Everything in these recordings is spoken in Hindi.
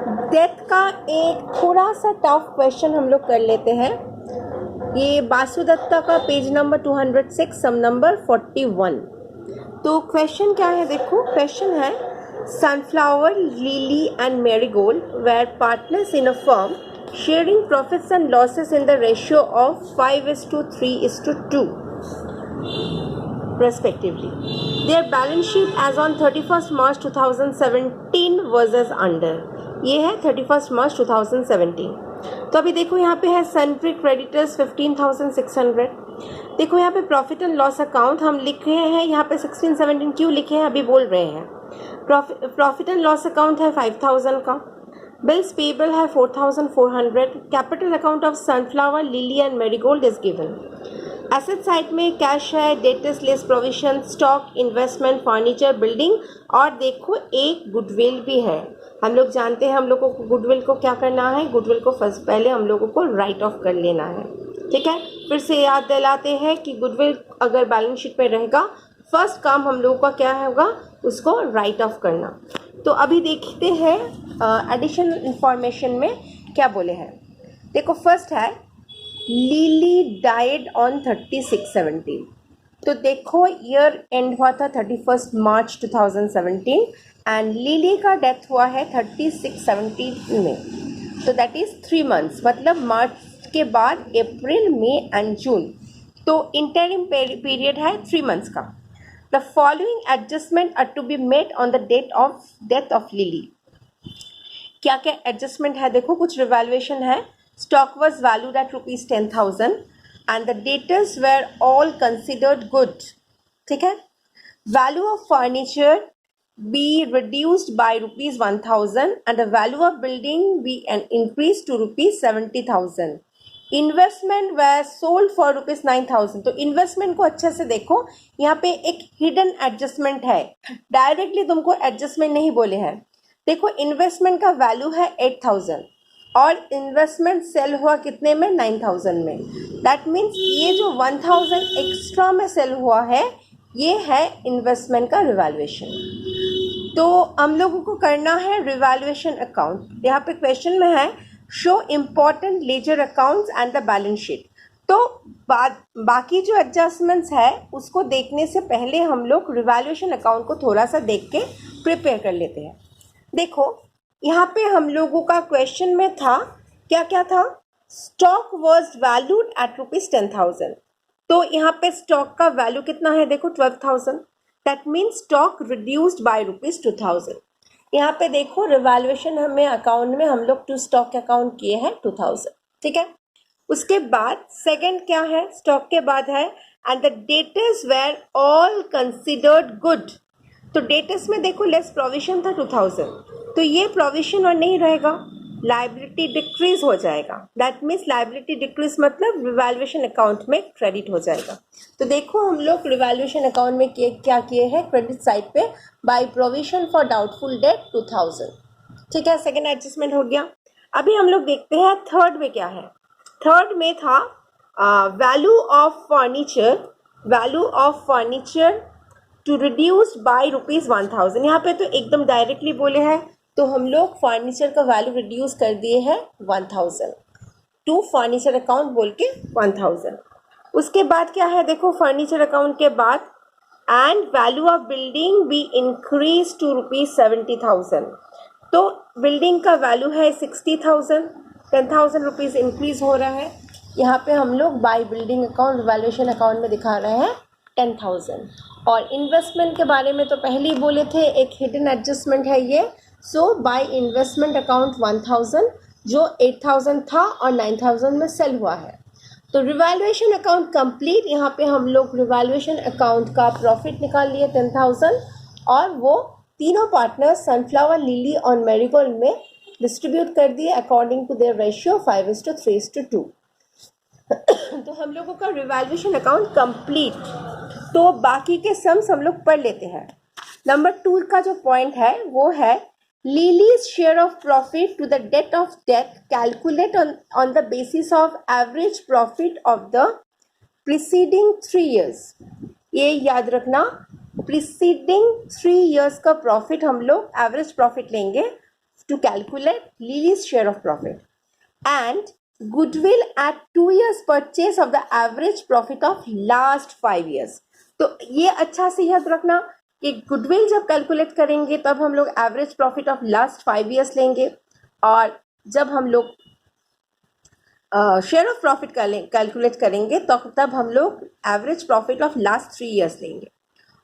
डेथ का एक थोड़ा सा टफ क्वेश्चन हम लोग कर लेते हैं। ये बासुदत्ता का पेज नंबर 206 सम नंबर 41। तो क्वेश्चन क्या है, देखो क्वेश्चन है sunflower, lily and marigold were partners in a firm sharing profits and losses in the ratio of 5:3:2 respectively. Their balance sheet as on 31st March 2017 was as under. ये है 31st March 2017। तो अभी देखो यहाँ पे है सनट्री क्रेडिटर्स 15,600। देखो यहाँ पे प्रॉफिट एंड लॉस अकाउंट हम लिख रहे हैं, यहाँ पे 16-17 क्यों लिखे हैं अभी बोल रहे हैं। प्रॉफिट एंड लॉस अकाउंट है 5,000 का, बिल्स पेबल है 4,400, capital account of sunflower, lily and marigold is given. Asset side में कैश है, debtors less provision, stock, investment, furniture, building और देखो एक गुडविल भी है। हम लोग जानते हैं हम लोगों को गुडविल को क्या करना है, गुडविल को फर्स्ट पहले हम लोगों को राइट ऑफ कर लेना है। ठीक है, फिर से याद दिलाते हैं कि गुडविल अगर बैलेंस शीट पे रहेगा फर्स्ट काम हम लोगों का क्या होगा, उसको राइट ऑफ करना। तो अभी देखते हैं एडिशनल इंफॉर्मेशन में क्या बोले हैं। देखो फर्स्ट है लिली डाइड ऑन 36/17। तो देखो ईयर एंड हुआ था 31 मार्च 2017 एंड लिली का डेथ हुआ है 36/17 में। तो दैट इज़ 3 मंथ्स, मतलब मार्च के बाद अप्रैल, मई एंड जून। तो इंटरिम पीरियड है 3 मंथ्स का। The following adjustment are to be made on the death of Lily. क्या क्या एडजस्टमेंट है, देखो कुछ रिवैल्यूएशन है। Stock was valued at rupees 10,000 and the debtors were all considered good. ठीक है। Value of furniture be reduced by rupees 1,000 and the value of building be an increase to rupees 70,000. Investment were sold for rupees 9,000. तो investment को अच्छे से देखो, यहाँ पे एक hidden adjustment है, डायरेक्टली तुमको एडजस्टमेंट नहीं बोले हैं। देखो इन्वेस्टमेंट का वैल्यू है 8,000 और इन्वेस्टमेंट सेल हुआ कितने में, 9,000 में। दैट मीन्स ये जो 1,000 एक्स्ट्रा में सेल हुआ है ये है इन्वेस्टमेंट का रिवैल्यूएशन। तो हम लोगों को करना है रिवैल्यूएशन अकाउंट। यहाँ पे क्वेश्चन में है show important ledger accounts and the balance sheet. तो बाकी जो एडजस्टमेंट्स है उसको देखने से पहले हम लोग रिवैल्यूएशन अकाउंट को थोड़ा सा देख के प्रिपेयर कर लेते हैं। देखो यहाँ पे हम लोगों का क्वेश्चन में था क्या क्या था, stock was valued at rupees 10,000। तो यहाँ पे स्टॉक का वैल्यू कितना है, देखो 12,000। That means stock reduced by rupees 2,000। यहाँ पे देखो रिवैल्यूएशन हमें अकाउंट में हम लोग टू स्टॉक अकाउंट किए हैं 2,000। ठीक है, उसके बाद सेकंड क्या है, स्टॉक के बाद है and the debtors were all considered good. तो डेटर्स में देखो लेस प्रोविजन था 2,000, तो ये प्रोविजन और नहीं रहेगा, लायबिलिटी डिक्रीज हो जाएगा। दैट मीन्स लायबिलिटी डिक्रीज मतलब रिवैल्यूएशन अकाउंट में क्रेडिट हो जाएगा। तो देखो हम लोग रिवैल्यूएशन अकाउंट में क्या किए हैं, क्रेडिट साइड पे by provision for doubtful debt 2,000। ठीक है, सेकेंड एडजस्टमेंट हो गया। अभी हम लोग देखते हैं थर्ड में क्या है। थर्ड में था value of furniture to reduce by rupees 1,000। यहाँ पे तो एकदम डायरेक्टली बोले हैं, तो हम लोग फर्नीचर का वैल्यू रिड्यूस कर दिए हैं 1,000 टू फर्नीचर अकाउंट बोल के 1,000। उसके बाद क्या है, देखो फर्नीचर अकाउंट के बाद and value of building be increase to rupees 70,000। तो बिल्डिंग का वैल्यू है 60,000, 10,000 रुपीज़ इंक्रीज हो रहा है। यहाँ पे हम लोग by building account valuation account में दिखा रहे हैं 10,000। और इन्वेस्टमेंट के बारे में तो पहले ही बोले थे, एक हिडन एडजस्टमेंट है ये। सो बाय इन्वेस्टमेंट अकाउंट 1,000 जो 8,000 था और 9,000 में सेल हुआ है। तो रिवैल्यूएशन अकाउंट कंप्लीट। यहाँ पे हम लोग रिवैल्यूएशन अकाउंट का प्रॉफिट निकाल लिए 10,000 और वो तीनों पार्टनर्स सनफ्लावर, लिली और मैरीगोल्ड में डिस्ट्रीब्यूट कर दिए अकॉर्डिंग टू देयर रेशियो 5:3:2। तो हम लोगों का रिवैल्यूएशन अकाउंट कंप्लीट। तो बाकी के सम्स हम लोग पढ़ लेते हैं। नंबर 2 का जो पॉइंट है वो है Lily's share of profit to the date of death calculate on the basis of average profit of the preceding 3 years। ये याद रखना, preceding 3 years का प्रॉफिट हम लोग एवरेज प्रॉफिट लेंगे to calculate Lily's share of profit, and goodwill at 2 years purchase of the average profit of last 5 years. तो ये अच्छा से याद रखना कि गुडविल जब कैलकुलेट करेंगे तब हम लोग average profit of last 5 years लेंगे, और जब हम लोग शेयर ऑफ प्रॉफिट कैलकुलेट करेंगे तो तब हम लोग average profit of last 3 years लेंगे.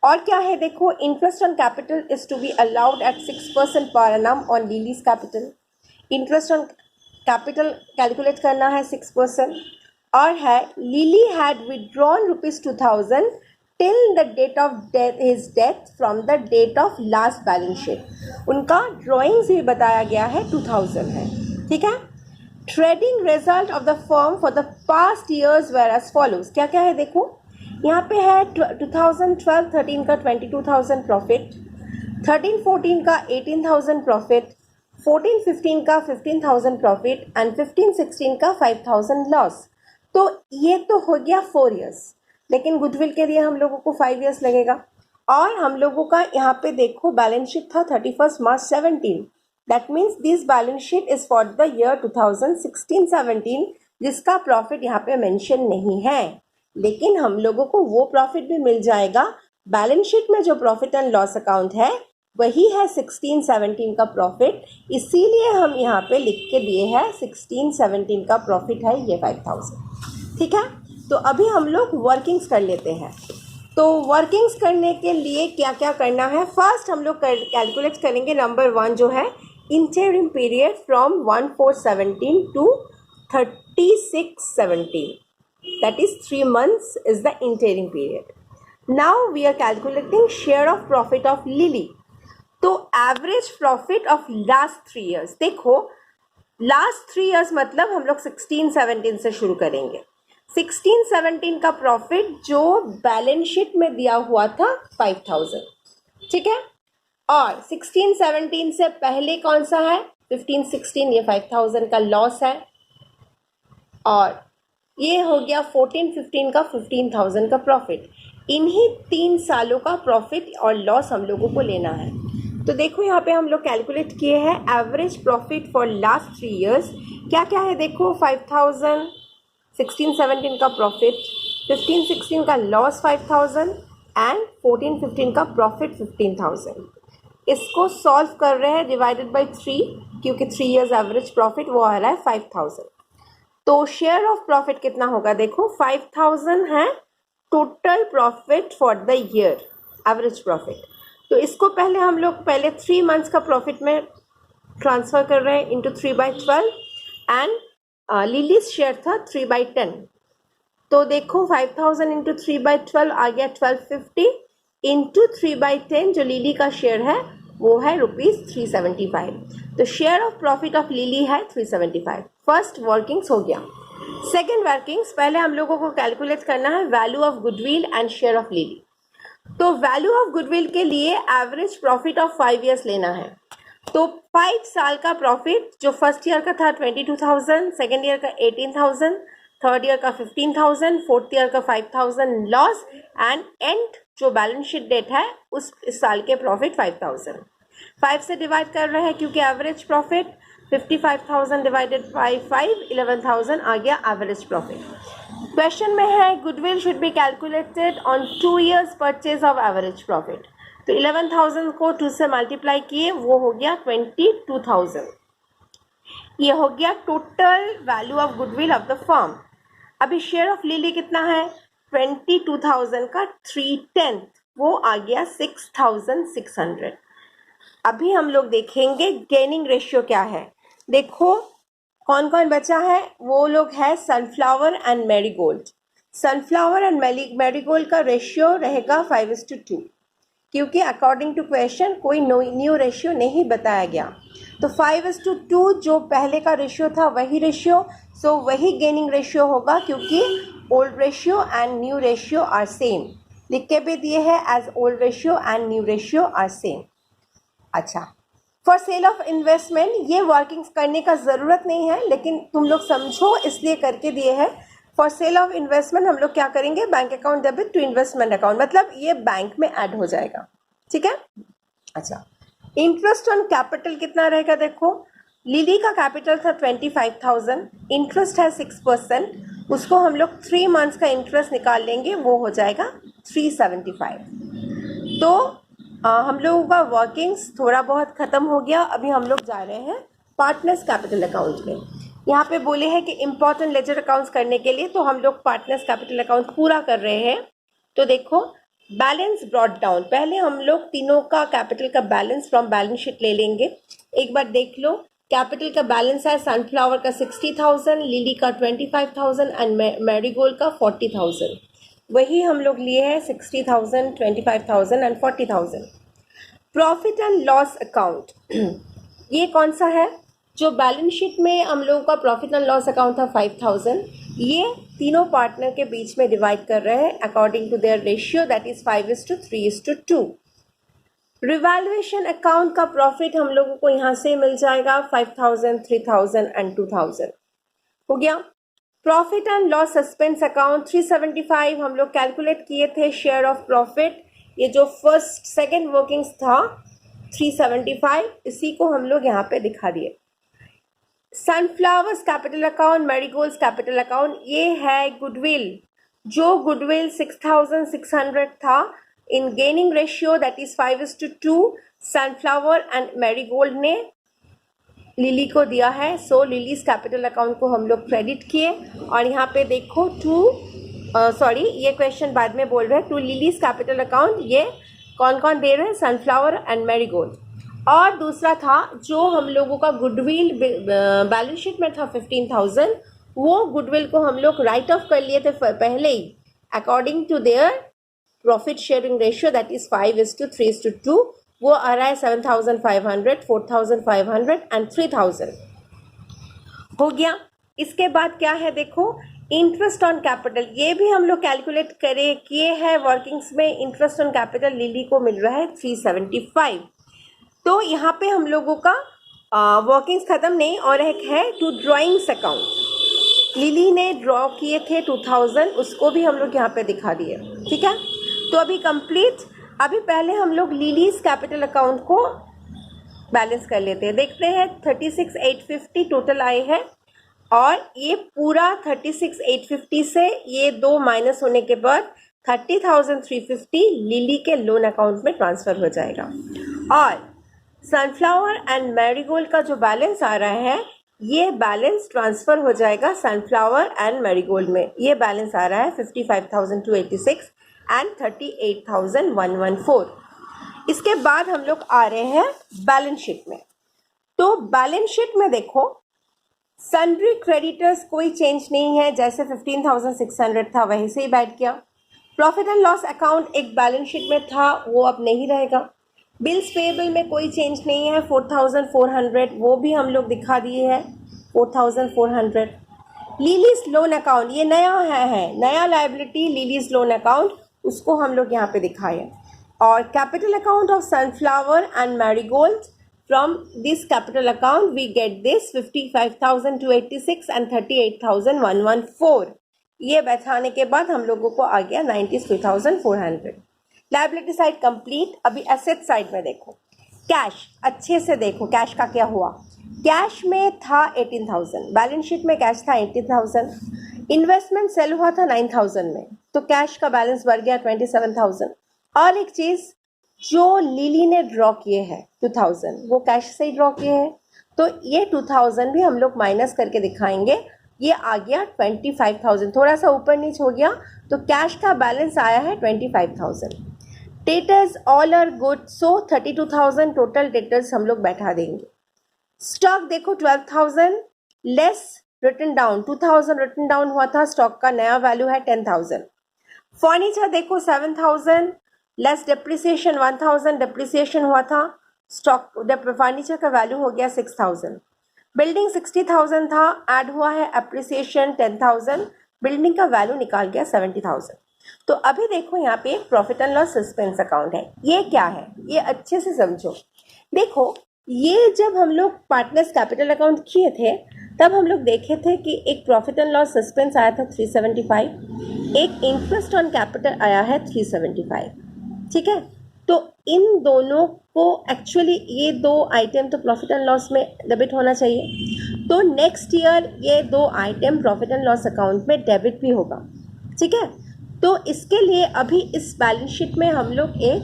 और क्या है देखो, interest on capital is to be allowed at 6% per annum on Lily's capital. Interest on capital calculate करना है 6%. और है Lily had withdrawn ₹2000 till the date of his death from the date of last balance sheet. उनका ड्रॉइंग्स भी बताया गया है 2000 है. ठीक है. Trading result of the firm for the past years were as follows. क्या क्या है देखो, यहाँ पे है 2012-13 का 22,000 प्रॉफिट, 13-14 का 18,000 प्रॉफिट, 14-15 का 15,000 प्रॉफिट एंड 15-16 का 5,000 लॉस. तो ये तो हो गया 4 years, लेकिन गुडविल के लिए हम लोगों को 5 years लगेगा. और हम लोगों का यहाँ पे देखो बैलेंस शीट था 31 March 17. That means this balance sheet is for the year 2016-17, जिसका प्रॉफिट यहाँ पे मेंशन नहीं है, लेकिन हम लोगों को वो प्रॉफिट भी मिल जाएगा. बैलेंस शीट में जो प्रॉफिट एंड लॉस अकाउंट है वही है 16-17 का प्रॉफिट, इसीलिए हम यहाँ पे लिख के दिए हैं 16-17 का प्रॉफिट है ये 5,000. ठीक है. तो अभी हम लोग वर्किंग्स कर लेते हैं. तो वर्किंग्स करने के लिए क्या क्या करना है, फर्स्ट हम लोग कैलकुलेट करेंगे. नंबर 1 जो है interim period from 1/4/17 to 36/17, that is 3 months is the interim period. Now we are calculating share of profit of Lily. तो average profit of last 3 years. देखो लास्ट 3 years मतलब हम लोग 16-17 से शुरू करेंगे. 16-17 का प्रॉफिट जो बैलेंस शीट में दिया हुआ था 5,000. ठीक है. और 16-17 से पहले कौन सा है 15-16, ये 5,000 का लॉस है. और ये हो गया 14-15 का 15,000 का प्रॉफिट. इन्हीं 3 सालों का प्रॉफिट और लॉस हम लोगों को लेना है. तो देखो यहाँ पे हम लोग कैलकुलेट किए हैं average profit for last 3 years. क्या क्या है देखो, 5,000 16-17 का प्रॉफिट, 15-16 का लॉस 5,000 एंड 14-15 का प्रॉफिट 15,000. इसको सॉल्व कर रहे हैं डिवाइडेड बाय 3, क्योंकि 3 years एवरेज प्रॉफिट वो आ रहा है 5,000. तो शेयर ऑफ प्रॉफिट कितना होगा देखो, 5,000 है total profit for the year average profit. तो इसको पहले हम लोग 3 months का प्रॉफिट में ट्रांसफ़र कर रहे हैं इंटू 3/12 एंड लिलीज शेयर था 3/10. तो देखो 5,000 इंटू 3/12 आ गया 1250 इंटू 3/10 जो लिली का शेयर है वो है ₹375. तो share of profit of lily है 375. फर्स्ट वर्किंग्स हो गया. सेकेंड वर्किंग्स, पहले हम लोगों को कैलकुलेट करना है value of goodwill and share of lily. तो वैल्यू ऑफ गुडविल के लिए एवरेज प्रॉफिट ऑफ 5 years लेना है. तो 5 साल का प्रॉफिट जो फर्स्ट ईयर का था 22,000, सेकेंड ईयर का 18,000, थर्ड ईयर का 15,000, फोर्थ ईयर का 5,000 लॉस एंड एंड जो बैलेंस शीट डेट है उस साल के प्रॉफिट 5,000. 5 से डिवाइड कर रहे हैं क्योंकि एवरेज प्रॉफिट 55,000 डिवाइडेड बाई 5, 11,000 आ गया एवरेज प्रॉफिट. क्वेश्चन में है goodwill should be calculated on 2 years purchase of average profit. तो 11,000 को 2 से मल्टीप्लाई किए, वो हो गया 22,000. ये हो गया total value of goodwill of the firm. अभी शेयर ऑफ लिली कितना है 22,000 का 3/10, वो आ गया 6,600. अभी हम लोग देखेंगे गेनिंग रेशियो क्या है. देखो कौन कौन बचा है, वो लोग है sunflower and marigold. Sunflower and marigold का रेशियो रहेगा 5:2, क्योंकि अकॉर्डिंग टू क्वेश्चन कोई न्यू रेशियो नहीं बताया गया. तो 5:2 जो पहले का रेशियो था वही रेशियो, सो वही गेनिंग रेशियो होगा, क्योंकि old ratio and new ratio are same. लिख के भी दिए हैं as old ratio and new ratio are same. अच्छा, फॉर सेल ऑफ इन्वेस्टमेंट ये वर्किंग्स करने का ज़रूरत नहीं है, लेकिन तुम लोग समझो इसलिए करके दिए हैं. फॉर सेल ऑफ इन्वेस्टमेंट हम लोग क्या करेंगे, bank account debit to investment account, मतलब ये बैंक में ऐड हो जाएगा. ठीक है. अच्छा, इंटरेस्ट ऑन कैपिटल कितना रहेगा देखो, लिली का कैपिटल था 25,000, इंटरेस्ट है 6%, उसको हम लोग 3 मंथ्स का इंटरेस्ट निकाल लेंगे, वो हो जाएगा 375। तो हम लोगों का वर्किंग्स थोड़ा बहुत ख़त्म हो गया। अभी हम लोग जा रहे हैं पार्टनर्स कैपिटल अकाउंट में। यहाँ पे बोले हैं कि इम्पॉर्टेंट लेजर अकाउंट्स करने के लिए, तो हम लोग पार्टनर्स कैपिटल अकाउंट पूरा कर रहे हैं। तो देखो बैलेंस ब्रॉट डाउन, पहले हम लोग तीनों का कैपिटल का बैलेंस फ्रॉम बैलेंस शीट ले लेंगे। एक बार देख लो, कैपिटल का बैलेंस है सनफ्लावर का 60,000, लिली का 25,000 एंड मैरीगोल्ड का 40,000। वही हम लोग लिए हैं 60,000, 25,000 and 40,000। Profit and loss account ये कौन सा है, जो बैलेंस शीट में हम लोगों का प्रॉफिट एंड लॉस अकाउंट था 5,000, ये तीनों पार्टनर के बीच में डिवाइड कर रहे हैं according to their ratio, that is 5:3:2। Revaluation account का प्रॉफिट हम लोगों को यहाँ से मिल जाएगा 5,000, 3,000 एंड 2,000 हो गया। Profit and loss suspense account 375 हम लोग कैलकुलेट किए थे शेयर ऑफ प्रॉफिट, ये जो फर्स्ट सेकेंड वर्किंग्स था 375, इसी को हम लोग यहाँ पे दिखा दिए। Sunflowers capital account, marigolds capital account, ये है गुडविल, जो गुडविल 6,600 था, in gaining ratio that is 5:2 sunflower and marigold ने लिली को दिया है। सो लिलीज कैपिटल अकाउंट को हम लोग क्रेडिट किए। और यहाँ पे देखो ये क्वेश्चन बाद में बोल रहे हैं, टू लिलीज कैपिटल अकाउंट ये कौन कौन दे रहे हैं, सनफ्लावर एंड मैरीगोल्ड। और दूसरा था जो हम लोगों का गुडविल बैलेंस शीट में था 15,000, वो गुडविल को हम लोग राइट ऑफ कर लिए थे पहले ही according to their profit sharing ratio that is 5:3:2, वो आ रहा है 7,500, 4,500 एंड 3,000 हो गया। इसके बाद क्या है देखो, इंटरेस्ट ऑन कैपिटल, ये भी हम लोग कैलकुलेट किए हैं वर्किंग्स में। इंटरेस्ट ऑन कैपिटल लिली को मिल रहा है 375। तो यहाँ पे हम लोगों का वर्किंग्स खत्म नहीं, और एक है टू ड्राइंग्स अकाउंट, लिली ने ड्रॉ किए थे 2,000, उसको भी हम लोग यहाँ पे दिखा दिए। ठीक है, तो अभी कंप्लीट। अभी पहले हम लोग लिलीज कैपिटल अकाउंट को बैलेंस कर लेते हैं। देखते हैं 36,850 टोटल आए हैं, और ये पूरा 36,850 से ये 2 माइनस होने के बाद 30,350 लिली के लोन अकाउंट में ट्रांसफ़र हो जाएगा। और सनफ्लावर एंड मैरीगोल्ड का जो बैलेंस आ रहा है, ये बैलेंस ट्रांसफ़र हो जाएगा सनफ्लावर एंड मैरीगोल्ड में। ये बैलेंस आ रहा है 55,286 एंड 38,114। इसके बाद हम लोग आ रहे हैं बैलेंस शीट में। तो बैलेंस शीट में देखो सन्ड्री क्रेडिटर्स कोई चेंज नहीं है, जैसे 15,600 था वहीं से ही बैठ गया। प्रॉफिट एंड लॉस अकाउंट एक बैलेंस शीट में था, वो अब नहीं रहेगा। बिल्स पेएबल में कोई चेंज नहीं है, 4,400 वो भी हम लोग दिखा दिए हैं 4,400। लिलीज लोन अकाउंट ये नया है नया लायबिलिटी लिलीज लोन अकाउंट, उसको हम लोग यहाँ पे दिखाए। और capital account of Sunflower and Marigold, from this capital account we get this 55,286 and 38,114। ये बैठाने के बाद हम लोगों को आ गया 93,400। Liability side complete. अभी एसेट साइड में देखो, कैश अच्छे से देखो कैश का क्या हुआ। कैश में था 18,000, बैलेंस शीट में कैश था 18,000, इन्वेस्टमेंट सेल हुआ था 9,000 में, तो कैश का बैलेंस बढ़ गया 27,000। और एक चीज़ जो लिली ने ड्रॉ किए हैं 2,000, वो कैश से ही ड्रॉ किए हैं, तो ये 2,000 भी हम लोग माइनस करके दिखाएंगे। ये आ गया 25,000, थोड़ा सा ऊपर नीचे हो गया, तो कैश का बैलेंस आया है 25,000। Debtors all are good, so 32,000 total debtors हम लोग बैठा देंगे। स्टॉक देखो 12,000 less written down, 2,000 written down हुआ था, स्टॉक का नया वैल्यू है 10,000। फर्नीचर देखो 7,000 लेस डिप्रिसिएशन 1,000 डिप्रिसिएशन हुआ था, स्टॉक फर्नीचर का वैल्यू हो गया 6,000। बिल्डिंग 60,000 था, ऐड हुआ है अप्रिसिएशन 10,000, बिल्डिंग का वैल्यू निकाल गया 70,000। तो अभी देखो यहाँ पे profit and loss suspense account है। ये क्या है, ये अच्छे से समझो। देखो ये जब हम लोग पार्टनर्स कैपिटल अकाउंट किए थे तब हम लोग देखे थे कि एक प्रॉफिट एंड लॉस सस्पेंस आया था 375, एक इंटरेस्ट ऑन कैपिटल आया है 375। ठीक है, तो इन दोनों आपको एक्चुअली ये दो आइटम तो प्रॉफिट एंड लॉस में डेबिट होना चाहिए, तो नेक्स्ट ईयर ये दो item profit and loss account में डेबिट भी होगा, ठीक है। तो इसके लिए अभी इस बैलेंस शीट में हम लोग एक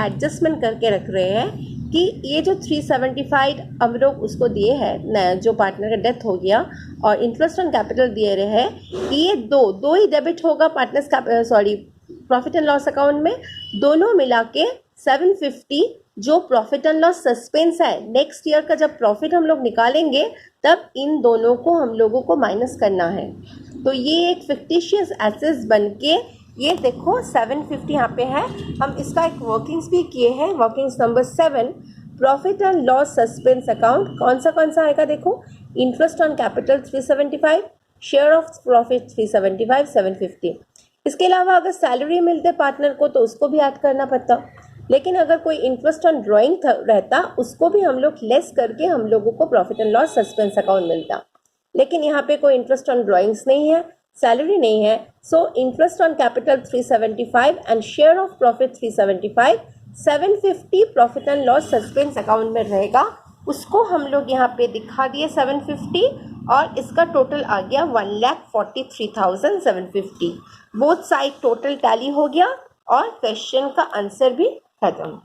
एडजस्टमेंट करके रख रहे हैं कि ये जो 375 हम लोग उसको दिए हैं, जो पार्टनर का डेथ हो गया, और इंटरेस्ट ऑन कैपिटल दिए रहे हैं, ये दो ही डेबिट होगा पार्टनर्स का प्रॉफिट एंड लॉस अकाउंट में। दोनों मिला के 750 जो प्रॉफिट एंड लॉस सस्पेंस है, नेक्स्ट ईयर का जब प्रॉफिट हम लोग निकालेंगे तब इन दोनों को हम लोगों को माइनस करना है। तो ये एक फिक्टिशियस एसेट्स बन के ये देखो 750 यहाँ पे है। हम इसका एक वर्किंग्स भी किए हैं, workings number 7, profit and loss suspense account कौन सा आएगा देखो, interest on capital 375, share of profit 375, 750। इसके अलावा अगर सैलरी मिलते पार्टनर को तो उसको भी ऐड करना पड़ता, लेकिन अगर कोई इंटरेस्ट ऑन ड्राइंग रहता उसको भी हम लोग लेस करके हम लोगों को profit and loss suspense account मिलता। लेकिन यहाँ पे कोई इंटरेस्ट ऑन ड्राइंग्स नहीं है, सैलरी नहीं है, so interest on capital 375 and share of profit 375, 750 profit and loss suspense account में रहेगा, उसको हम लोग यहाँ पे दिखा दिए 750, और इसका टोटल आ गया 1,43,750। बोथ साइड टोटल टैली हो गया और क्वेश्चन का आंसर भी खत्म।